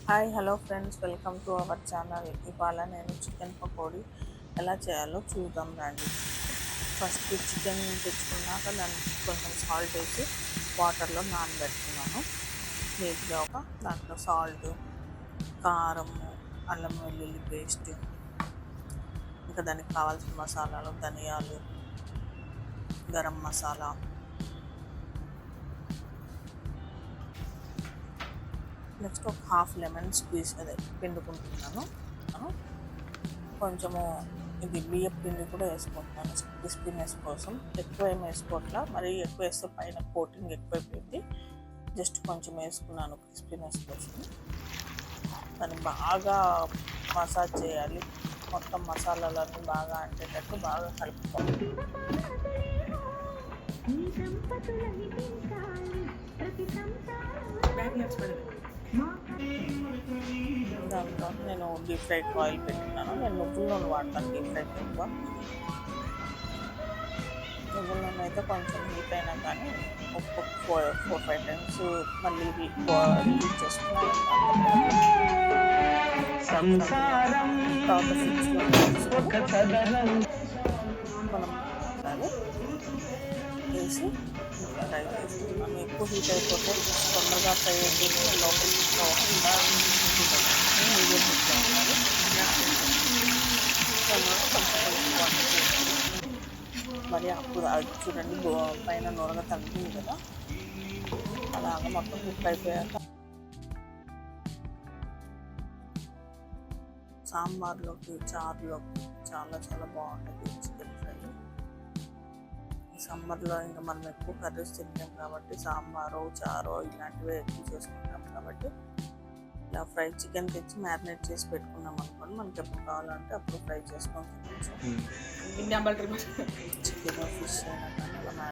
Hi hello friends, welcome to our channel. ఇవాళ నేను chicken pakodi ఎలా చేయాలో చూద్దాం రండి. ఫస్ట్ చికెన్ తెచ్చుకున్నాక దానికి కొంచెం సాల్ట్ వేసి వాటర్లో నానబెట్టుకున్నాను నీట్గా. దాంట్లో సాల్ట్, కారము, అల్లం వెల్లుల్లి పేస్ట్, ఇంకా దానికి కావాల్సిన మసాలాలు, ధనియాలు, గరం మసాలా, నెక్స్ట్ ఒక హాఫ్ లెమన్ స్క్వీజ్ పిండుకుంటున్నాను. కొంచెము ఇది బియ్యం పిండి కూడా వేసుకుంటున్నాను క్రిస్పీనెస్ కోసం. ఎక్కువ ఏం వేసుకోవట్లా, మరి ఎక్కువ వేస్తే పైన కోటింగ్ ఎక్కువైపోయింది. జస్ట్ కొంచెం వేసుకున్నాను క్రిస్పీనెస్ కోసం. దాన్ని బాగా మసాజ్ చేయాలి, మొత్తం మసాలాలన్నీ బాగా అంటేటట్టు బాగా కలుపుకోవాలి. దాంట్లో నేను డీప్ ఫ్రైడ్ ఆయిల్ పెట్టినాను. నేను నువ్వుల నూనె వాడతాను డీప్ ఫ్రైకి ఎక్కువ. నువ్వుల నూనె అయితే కొంచెం హీట్ అయినా కానీ ఒక 4-5 టైమ్స్ మళ్ళీ రీయూజ్ చేసుకున్నాను. మనం వేసి ఫ్రై చేసుకున్నాను. ఎక్కువ హీట్ అయిపోతే తొందరగా ఫ్రై అయిపోయి లోపల తీసుకోకుండా మీడియం హీట్లో ఉండాలి. మరి అప్పుడు అది చూడండి, పైన నూనెగా తగ్గింది కదా, అలాగ మొత్తం కుక్ అయిపోయాక సాంబార్లోకి, చారులోకి చాలా చాలా బాగుంటుంది చికెన్ ఫ్రై. ఈ సమ్మర్లో ఇంకా మనం ఎక్కువ కర్రీస్ తింటాం కాబట్టి సాంబారు, చారు ఇలాంటివే ఎక్కువ చేసుకుంటాం కాబట్టి ఇలా ఫ్రై చికెన్ తెచ్చి మ్యారినేట్ చేసి పెట్టుకున్నాం అనుకోండి, మనకి ఎప్పుడు కావాలంటే అప్పుడు ఫ్రై చేసుకొని తినచ్చు. చికెన్, ఫిష్ అయినా కానీ అలా